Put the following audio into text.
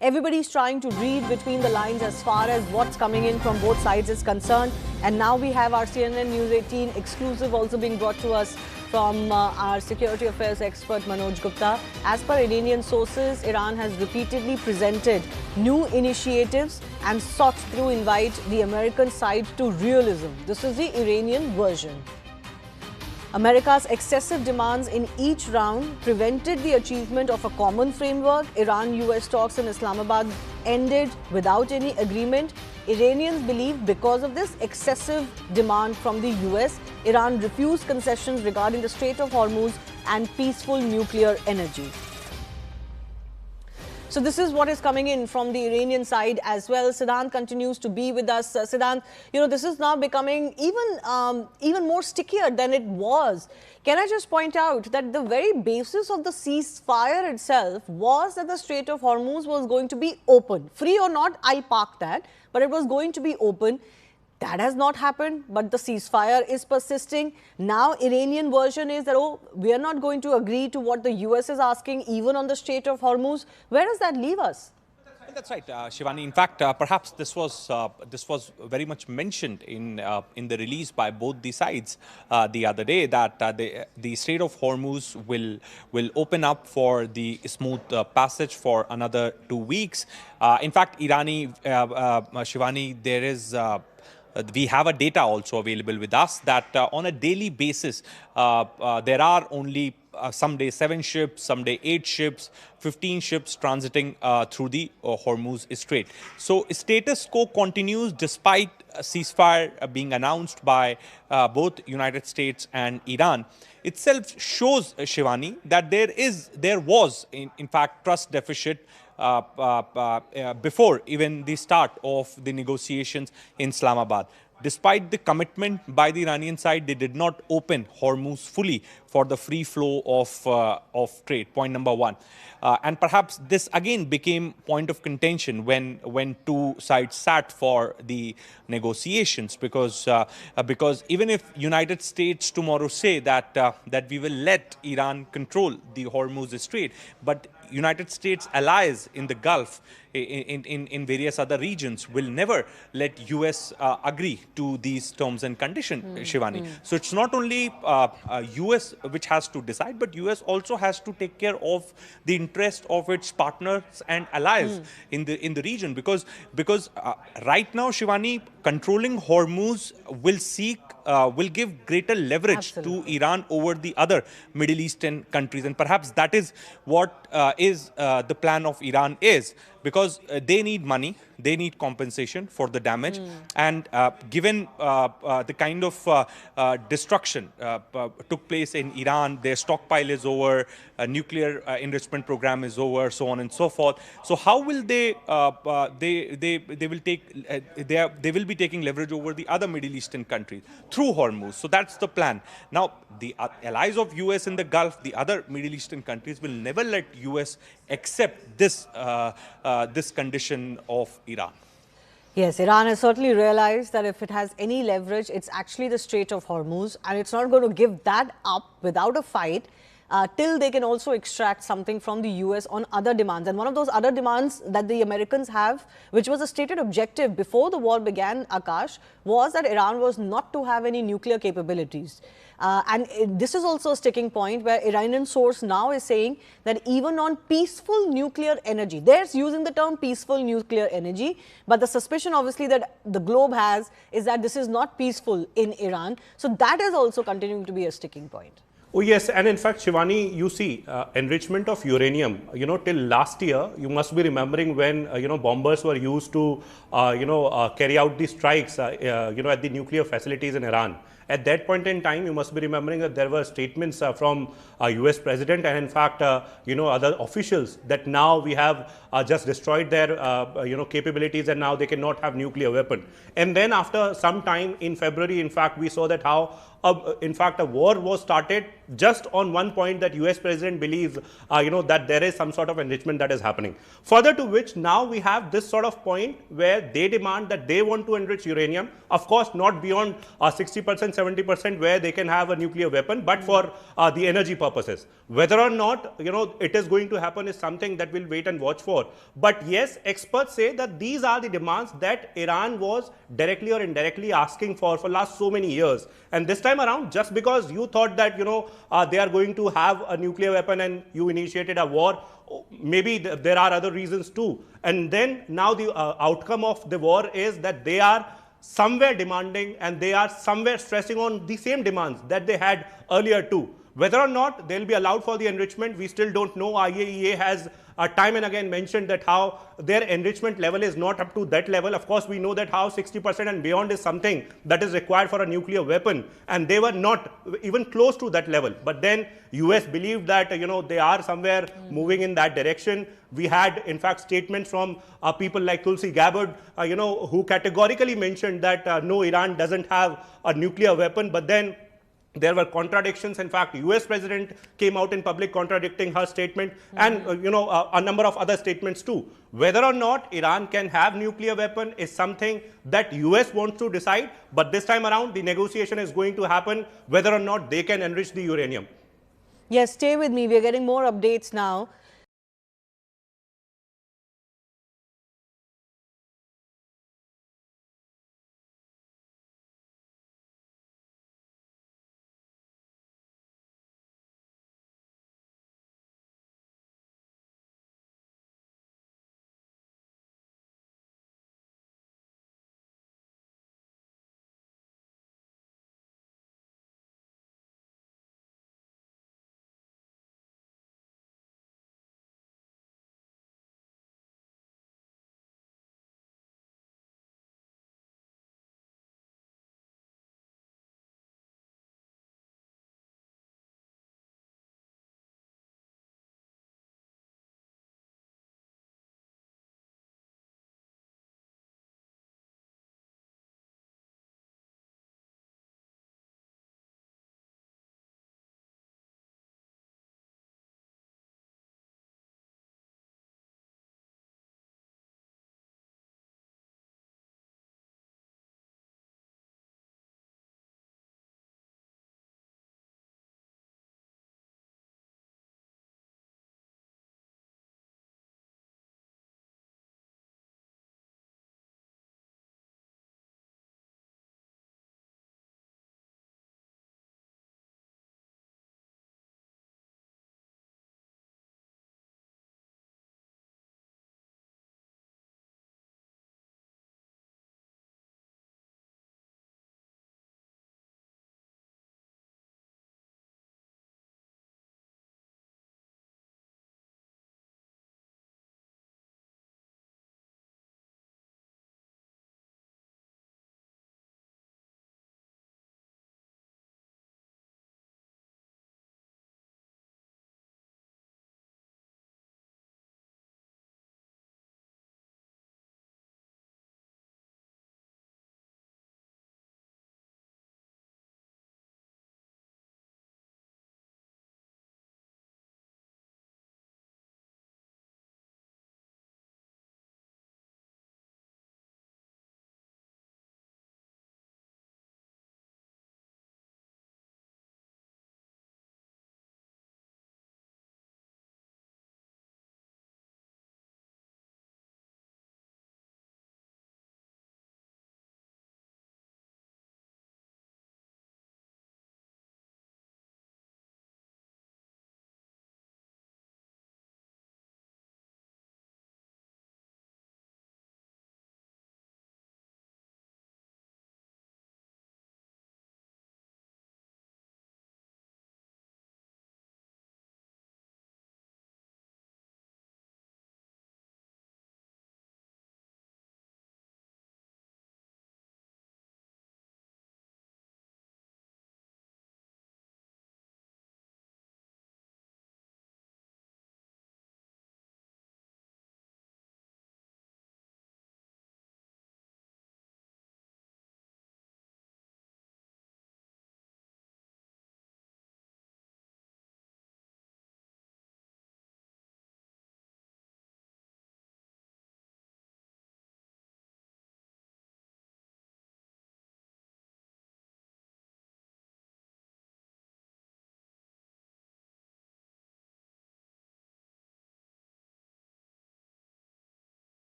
Everybody's trying to read between the lines as far as what's coming in from both sides is concerned. And now we have our CNN News 18 exclusive also being brought to us from our security affairs expert Manoj Gupta. As per Iranian sources, Iran has repeatedly presented new initiatives and sought to invite the American side to realism. This is the Iranian version. America's excessive demands in each round prevented the achievement of a common framework. Iran-US talks in Islamabad ended without any agreement. Iranians believe because of this excessive demand from the US, Iran refused concessions regarding the Strait of Hormuz and peaceful nuclear energy. So this is what is coming in from the Iranian side as well. Siddhant continues to be with us. Siddhant, this is now becoming even more stickier than it was. Can I just point out that the very basis of the ceasefire itself was that the Strait of Hormuz was going to be open. Free or not, I'll park that, but it was going to be open. That has not happened, but the ceasefire is persisting. Now, Iranian version is that, we are not going to agree to what the US is asking, even on the Strait of Hormuz. Where does that leave us? That's right, Shivani. In fact, perhaps this was very much mentioned in the release by both the sides the other day, that the Strait of Hormuz will open up for the smooth passage for another 2 weeks. In fact, Shivani, there is. We have a data also available with us that on a daily basis, there are only some days 7 ships, some day 8 ships, 15 ships transiting through the Hormuz Strait. So status quo continues despite a ceasefire being announced by both United States and Iran. Itself shows, Shivani, that there was in fact trust deficit before even the start of the negotiations in Islamabad. Despite the commitment by the Iranian side, they did not open Hormuz fully for the free flow of trade, point number one. And perhaps this again became point of contention when two sides sat for the negotiations, because even if United States tomorrow say that we will let Iran control the Hormuz Strait, but United States allies in the Gulf, in various other regions, will never let US agree to these terms and conditions, Shivani. So it's not only US which has to decide, but US also has to take care of the interest of its partners and allies in the region, because right now, Shivani, controlling Hormuz will give greater leverage to Iran over the other Middle Eastern countries, and perhaps that is what is the plan of Iran is, because they need money, they need compensation for the damage, and given the kind of destruction took place in Iran, their stockpile is over, nuclear enrichment program is over, so on and so forth. So how will they will be taking leverage over the other Middle Eastern countries through Hormuz? So that's the plan. Now, the allies of US in the Gulf, the other Middle Eastern countries, will never let US accept this condition of Iran. Yes, Iran has certainly realized that if it has any leverage, it's actually the Strait of Hormuz, and it's not going to give that up without a fight till they can also extract something from the US on other demands. And one of those other demands that the Americans have, which was a stated objective before the war began, Akash, was that Iran was not to have any nuclear capabilities. This is also a sticking point where Iranian source now is saying that even on peaceful nuclear energy, they're using the term peaceful nuclear energy, but the suspicion obviously that the globe has is that this is not peaceful in Iran. So that is also continuing to be a sticking point. Oh yes, and in fact, Shivani, you see, enrichment of uranium, till last year, you must be remembering when, bombers were used to, carry out the strikes, at the nuclear facilities in Iran. At that point in time, you must be remembering that there were statements from US president and in fact, other officials that now we have just destroyed their, capabilities and now they cannot have nuclear weapon. And then after some time in February, in fact, we saw that how in fact, a war was started just on one point that US president believes, that there is some sort of enrichment that is happening. Further to which now we have this sort of point where they demand that they want to enrich uranium, of course, not beyond 60%, 70% where they can have a nuclear weapon, but for the energy purposes. Whether or not, it is going to happen is something that we'll wait and watch for. But yes, experts say that these are the demands that Iran was directly or indirectly asking for last so many years. And this time around, just because you thought that, they are going to have a nuclear weapon and you initiated a war, maybe there are other reasons too. And then now the outcome of the war is that they are somewhere demanding and they are somewhere stressing on the same demands that they had earlier too. Whether or not they'll be allowed for the enrichment, we still don't know. IAEA has time and again mentioned that how their enrichment level is not up to that level. Of course, we know that how 60% and beyond is something that is required for a nuclear weapon, and they were not even close to that level. But then US believed that, they are somewhere moving in that direction. We had, in fact, statements from people like Tulsi Gabbard, who categorically mentioned that no, Iran doesn't have a nuclear weapon, but then there were contradictions. In fact, US president came out in public contradicting her statement, and a number of other statements too. Whether or not Iran can have nuclear weapon is something that US wants to decide, but this time around the negotiation is going to happen whether or not they can enrich the uranium. Yes, stay with me. We are getting more updates now.